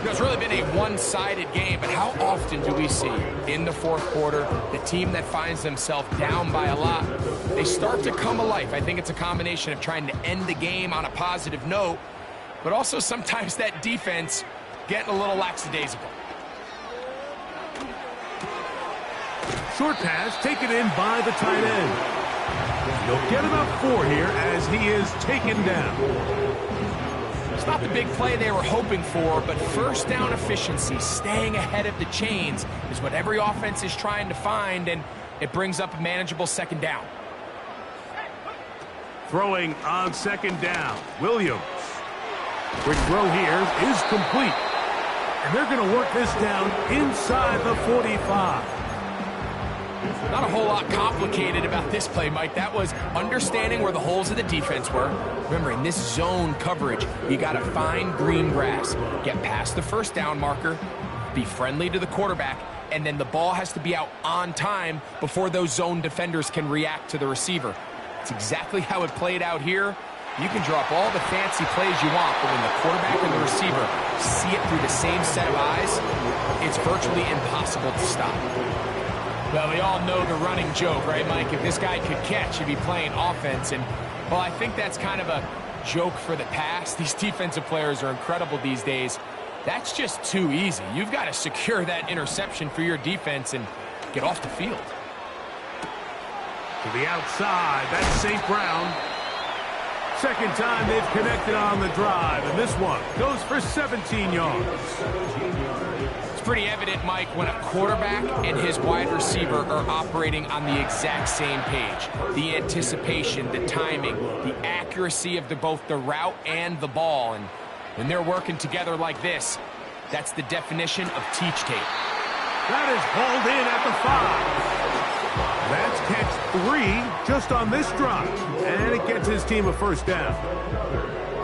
Speaker 2: It's really been a one-sided game, but how often do we see in the 4th quarter the team that finds themselves down by a lot, they start to come alive. I think it's a combination of trying to end the game on a positive note, but also sometimes that defense getting a little lackadaisical.
Speaker 1: Short pass taken in by the tight end. He'll get about 4 here as he is taken down.
Speaker 2: It's not the big play they were hoping for, but 1st down efficiency, staying ahead of the chains, is what every offense is trying to find, and it brings up a manageable 2nd down.
Speaker 1: Throwing on 2nd down, Williams. Quick throw here is complete. And they're going to work this down inside the 45.
Speaker 2: Not a whole lot complicated about this play, Mike. That was understanding where the holes of the defense were. Remember, in this zone coverage, you got to find green grass, get past the 1st down marker, be friendly to the quarterback, and then the ball has to be out on time before those zone defenders can react to the receiver. It's exactly how it played out here. You can drop all the fancy plays you want, but when the quarterback and the receiver see it through the same set of eyes, it's virtually impossible to stop. Well, we all know the running joke, right, Mike? If this guy could catch, he'd be playing offense. And, well, I think that's kind of a joke for the pass. These defensive players are incredible these days. That's just too easy. You've got to secure that interception for your defense and get off the field.
Speaker 1: To the outside, that's St. Brown. Second time they've connected on the drive, and this one goes for 17 yards.
Speaker 2: It's pretty evident, Mike, when a quarterback and his wide receiver are operating on the exact same page. The anticipation, the timing, the accuracy of both the route and the ball. And when they're working together like this, that's the definition of teach tape.
Speaker 1: That is hauled in at the 5. That's catch 3 just on this drive, and it gets his team a first down.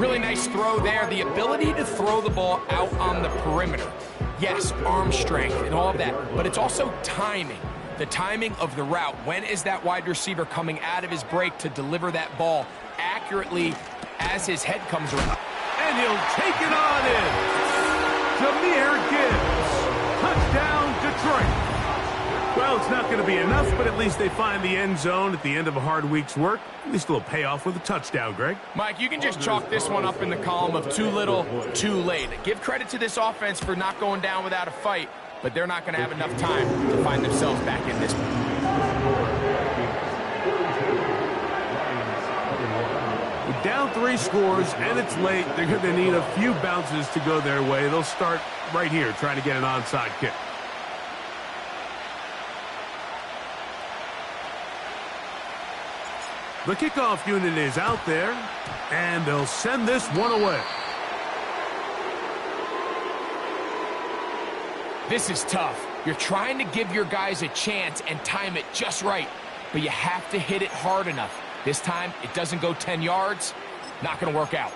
Speaker 2: Really nice throw there. The ability to throw the ball out on the perimeter. Yes, arm strength and all of that, but it's also timing. The timing of the route. When is that wide receiver coming out of his break to deliver that ball accurately as his head comes around?
Speaker 1: And he'll take it on in. Jahmyr Gibbs. Touchdown, Detroit. Well, it's not going to be enough, but at least they find the end zone at the end of a hard week's work. At least a little payoff with a touchdown, Greg.
Speaker 2: Mike, you can just chalk this one up in the column of too little, too late. Give credit to this offense for not going down without a fight, but they're not going to have enough time to find themselves back in this one.
Speaker 1: Down 3 scores, and it's late. They're going to need a few bounces to go their way. They'll start right here trying to get an onside kick. The kickoff unit is out there, and they'll send this one away.
Speaker 2: This is tough. You're trying to give your guys a chance and time it just right, but you have to hit it hard enough. This time, it doesn't go 10 yards. Not going to work out.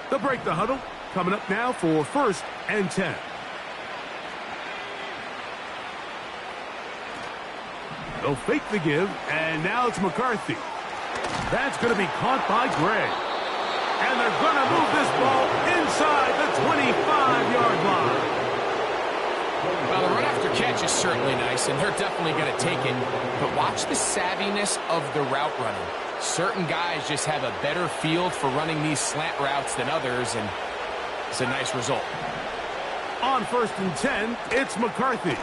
Speaker 1: They'll break the huddle. Coming up now for 1st and 10. They'll fake the give, and now it's McCarthy. That's going to be caught by Gray. And they're going to move this ball inside the 25-yard line.
Speaker 2: Well, the run after catch is certainly nice, and they're definitely going to take it. But watch the savviness of the route running. Certain guys just have a better feel for running these slant routes than others, and it's a nice result.
Speaker 1: On 1st and 10, it's McCarthy.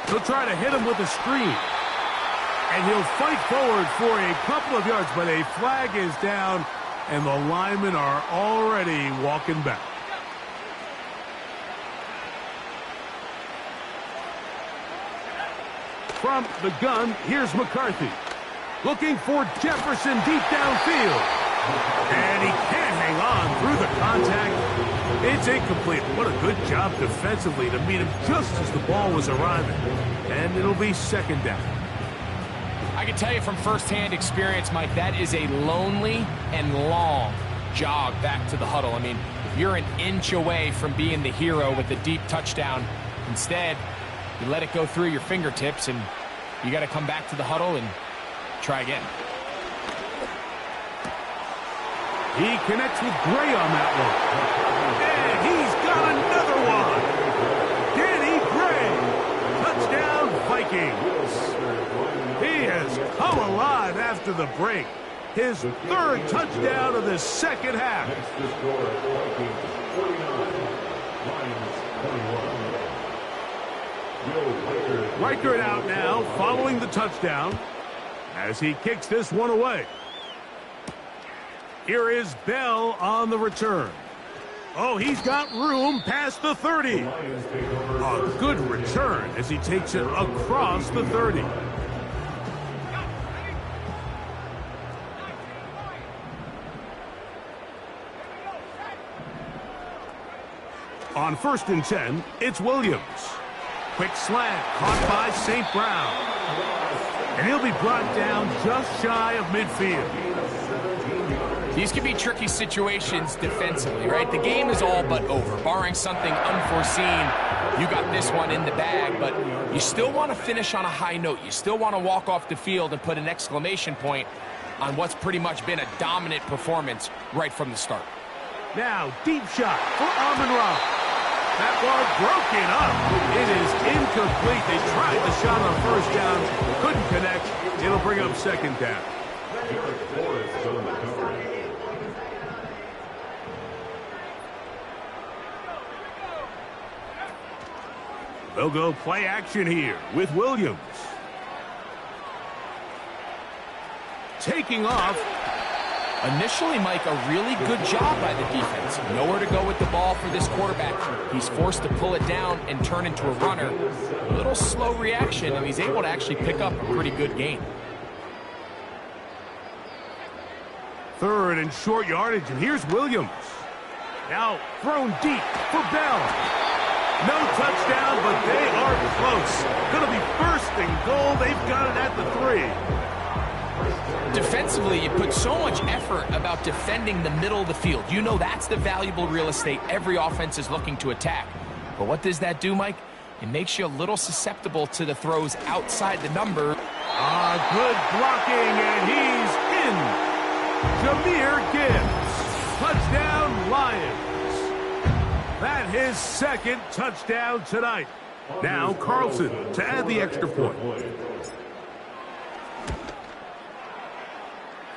Speaker 1: He'll try to hit him with a screen. And he'll fight forward for a couple of yards, but a flag is down, and the linemen are already walking back. From the gun, here's McCarthy. Looking for Jefferson deep downfield. And he can't hang on through the contact. It's incomplete. What a good job defensively to meet him just as the ball was arriving. And it'll be 2nd down.
Speaker 2: I can tell you from firsthand experience, Mike, that is a lonely and long jog back to the huddle. I mean, you're an inch away from being the hero with a deep touchdown. Instead, you let it go through your fingertips, and you got to come back to the huddle and try again.
Speaker 1: He connects with Gray on that one. And he's got another one. Danny Gray. Touchdown, Vikings. He has come alive after the break. His 3rd touchdown of the 2nd half.
Speaker 3: Next to score, Vikings 49, Lions 21.
Speaker 1: Reichert out now, following the touchdown, as he kicks this one away. Here is Bell on the return. Oh, he's got room past the 30. A good return as he takes it across the 30. On 1st and 10, it's Williams. Quick slant, caught by St. Brown. And he'll be brought down just shy of midfield.
Speaker 2: These can be tricky situations defensively, right? The game is all but over. Barring something unforeseen, you got this one in the bag, but you still want to finish on a high note. You still want to walk off the field and put an exclamation point on what's pretty much been a dominant performance right from the start.
Speaker 1: Now, deep shot for Amon-Ra. That ball broken up. It is incomplete. They tried the shot on first down, couldn't connect. It'll bring up second down. They'll go play action here with Williams. Taking off.
Speaker 2: Initially, Mike, a really good job by the defense. Nowhere to go with the ball for this quarterback. He's forced to pull it down and turn into a runner. A little slow reaction, and he's able to actually pick up a pretty good gain.
Speaker 1: Third and short yardage, and here's Williams. Now thrown deep for Bell. No touchdown, but they are close. Going to be first and goal. They've got it at the 3.
Speaker 2: Defensively, you put so much effort about defending the middle of the field. You know that's the valuable real estate every offense is looking to attack. But what does that do, Mike? It makes you a little susceptible to the throws outside the number.
Speaker 1: Good blocking, and he's in. Jahmyr Gibbs. Touchdown, Lions. That his second touchdown tonight. Now Carlson to add the extra point.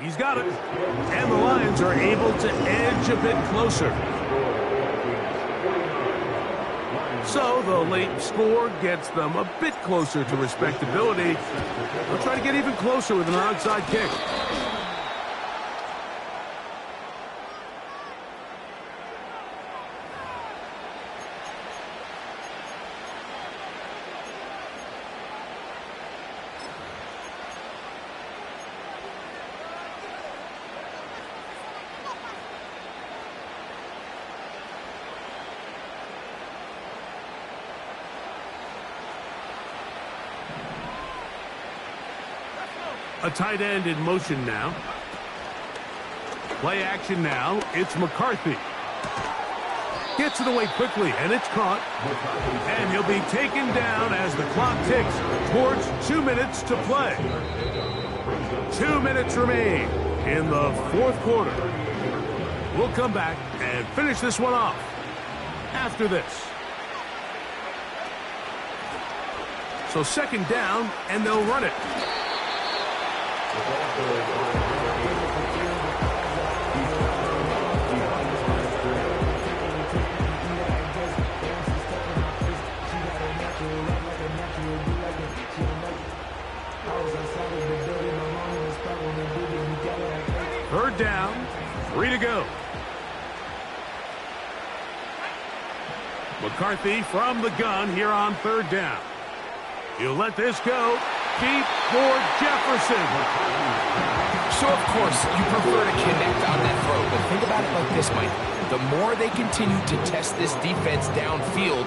Speaker 1: He's got it. And the Lions are able to edge a bit closer. So the late score gets them a bit closer to respectability. They'll try to get even closer with an onside kick. A tight end in motion now. Play action now. It's McCarthy. Gets it away quickly, and it's caught. And he'll be taken down as the clock ticks towards 2 minutes to play. 2 minutes remain in the fourth quarter. We'll come back and finish this one off after this. So second down, and they'll run it. Third down, 3 to go. McCarthy from the gun here on third down. He'll let this go deep for Jefferson.
Speaker 2: So, of course, you prefer to connect on that throw, but think about it like this, Mike. The more they continue to test this defense downfield,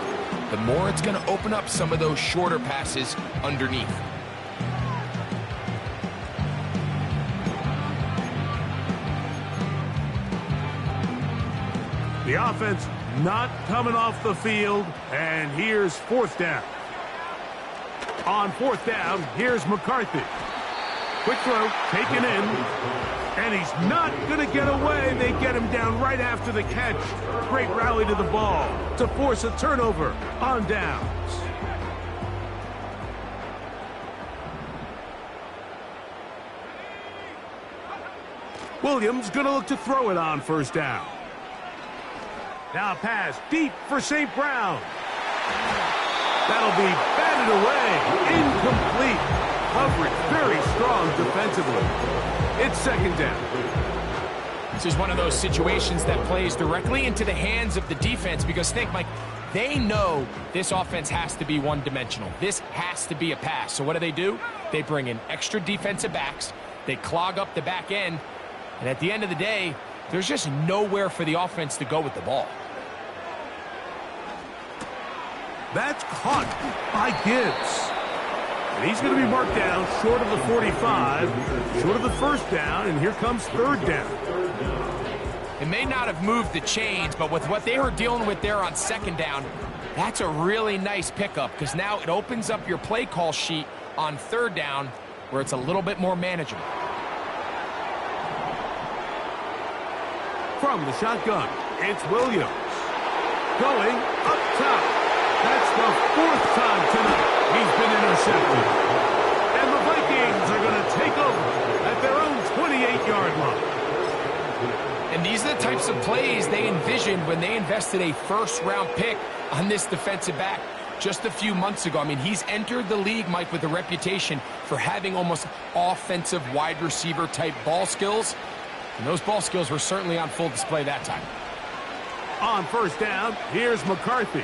Speaker 2: the more it's going to open up some of those shorter passes underneath.
Speaker 1: The offense not coming off the field, and here's fourth down. On fourth down, here's McCarthy. Quick throw, taken in, and he's not going to get away. They get him down right after the catch. Great rally to the ball to force a turnover on downs. Williams going to look to throw it on first down. Now a pass deep for St. Brown. That'll be batted away. Incomplete. Coverage very strong defensively. It's second down.
Speaker 2: This is one of those situations that plays directly into the hands of the defense because think, Mike, they know this offense has to be one-dimensional. This has to be a pass. So what do? They bring in extra defensive backs. They clog up the back end. And at the end of the day, there's just nowhere for the offense to go with the ball.
Speaker 1: That's caught by Gibbs. And he's going to be marked down short of the 45, short of the first down, and here comes third down.
Speaker 2: It may not have moved the chains, but with what they were dealing with there on second down, that's a really nice pickup because now it opens up your play call sheet on third down where it's a little bit more manageable.
Speaker 1: From the shotgun, it's Williams. going up top. That's the 4th time tonight he's been intercepted. And the Vikings are going to take over at their own 28-yard line.
Speaker 2: And these are the types of plays they envisioned when they invested a first-round pick on this defensive back just a few months ago. I mean, he's entered the league, Mike, with a reputation for having almost offensive wide receiver type ball skills. And those ball skills were certainly on full display that time.
Speaker 1: On first down, here's McCarthy.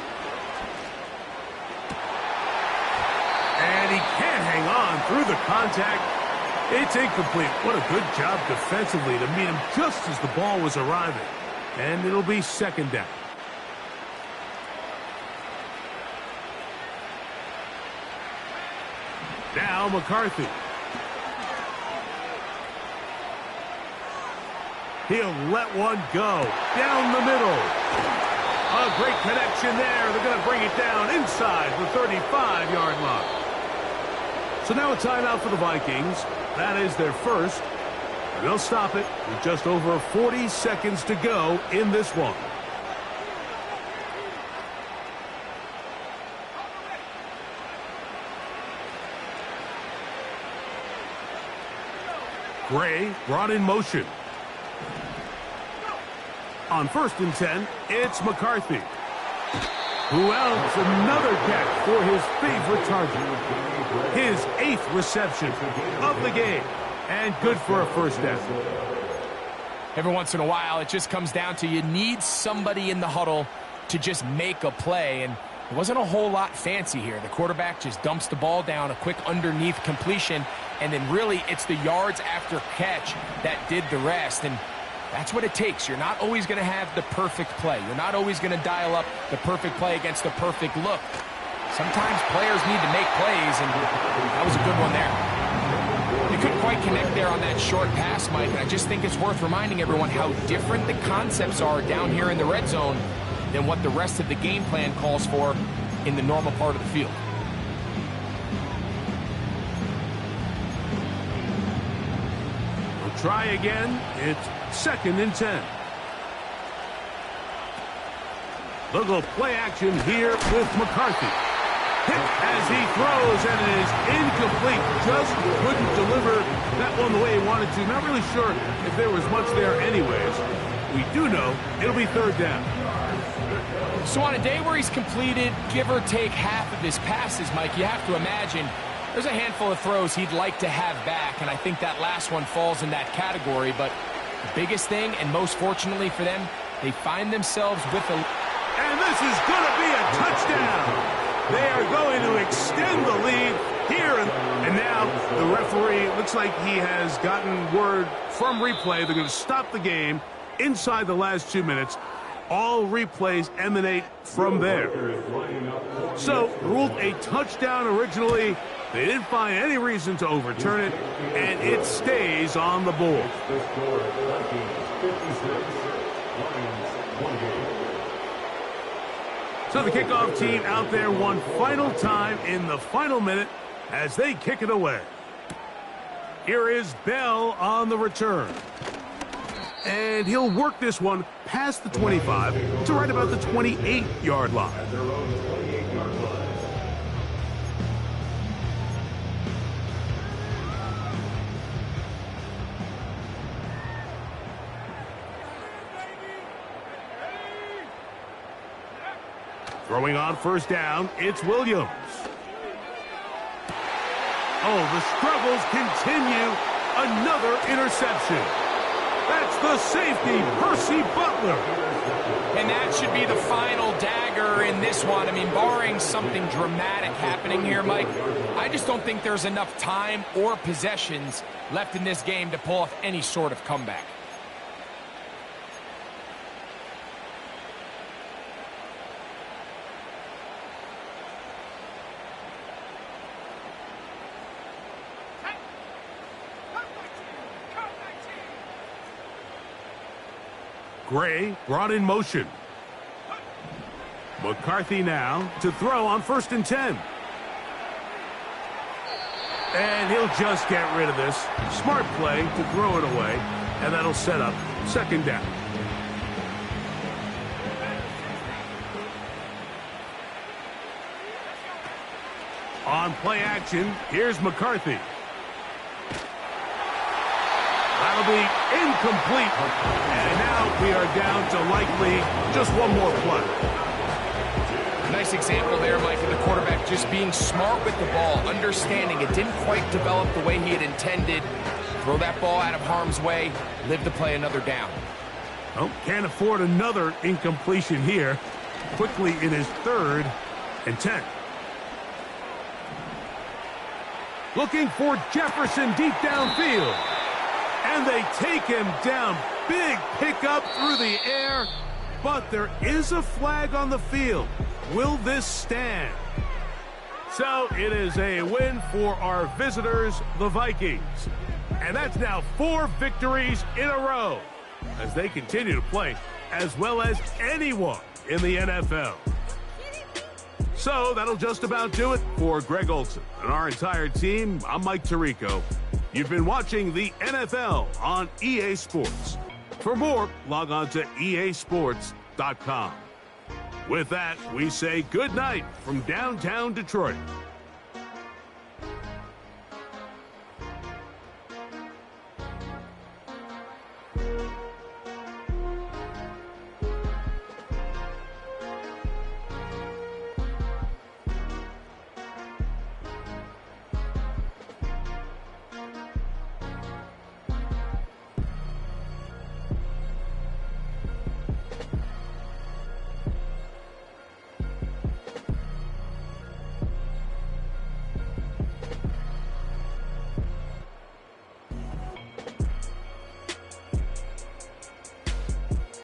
Speaker 1: And he can't hang on through the contact. It's incomplete. What a good job defensively to meet him just as the ball was arriving. And it'll be second down. Now McCarthy. He'll let one go down the middle. A great connection there. They're going to bring it down inside the 35-yard line. So now a timeout for the Vikings. That is their first. And they'll stop it with just over 40 seconds to go in this one. Gray brought in motion. On 1st and 10, it's McCarthy. Who else? Another catch for his favorite target. His 8th reception of the game. And good for a first down.
Speaker 2: Every once in a while, it just comes down to you need somebody in the huddle to just make a play. And it wasn't a whole lot fancy here. The quarterback just dumps the ball down, a quick underneath completion, and then really it's the yards after catch that did the rest. And that's what it takes. You're not always going to have the perfect play. You're not always going to dial up the perfect play against the perfect look. Sometimes players need to make plays, and that was a good one there. They couldn't quite connect there on that short pass, Mike, and I just think it's worth reminding everyone how different the concepts are down here in the red zone than what the rest of the game plan calls for in the normal part of the field.
Speaker 1: We'll try again. It's 2nd and 10. They'll go play action here with McCarthy. Hit as he throws, and it is incomplete. Just couldn't deliver that one the way he wanted to. Not really sure if there was much there anyways. We do know it'll be 3rd down.
Speaker 2: So on a day where he's completed, give or take half of his passes, Mike, you have to imagine there's a handful of throws he'd like to have back, and I think that last one falls in that category. But the biggest thing, and most fortunately for them, they find themselves with a...
Speaker 1: And this is going to be a touchdown. They are going to extend the lead here. And now the referee, looks like he has gotten word from replay. They're going to stop the game inside the last 2 minutes. All replays emanate from there. So, ruled a touchdown originally. They didn't find any reason to overturn it, and it stays on the board. So the kickoff team out there one final time in the final minute as they kick it away. Here is Bell on the return. And he'll work this one past the 25 to right about the 28-yard line. Throwing on first down, it's Williams. Oh, the struggles continue. Another interception. That's the safety, Percy Butler.
Speaker 2: And that should be the final dagger in this one. I mean, barring something dramatic happening here, Mike, I just don't think there's enough time or possessions left in this game to pull off any sort of comeback.
Speaker 1: Gray brought in motion. McCarthy now to throw on first and 10. And he'll just get rid of this. Smart play to throw it away, and that'll set up second down. On play action, here's McCarthy. That'll be incomplete. And now we are down to likely just one more play.
Speaker 2: Nice example there, Mike, of the quarterback just being smart with the ball, understanding it didn't quite develop the way he had intended. Throw that ball out of harm's way, live to play another down.
Speaker 1: Oh, can't afford another incompletion here. Quickly in his 3rd and 10. Looking for Jefferson deep downfield. And they take him down. Big pickup through the air. But there is a flag on the field. Will this stand? So it is a win for our visitors, the Vikings. And that's now 4 victories in a row as they continue to play as well as anyone in the NFL. So that'll just about do it for Greg Olsen and our entire team. I'm Mike Tirico. You've been watching the NFL on EA Sports. For more, log on to easports.com. With that, we say good night from downtown Detroit.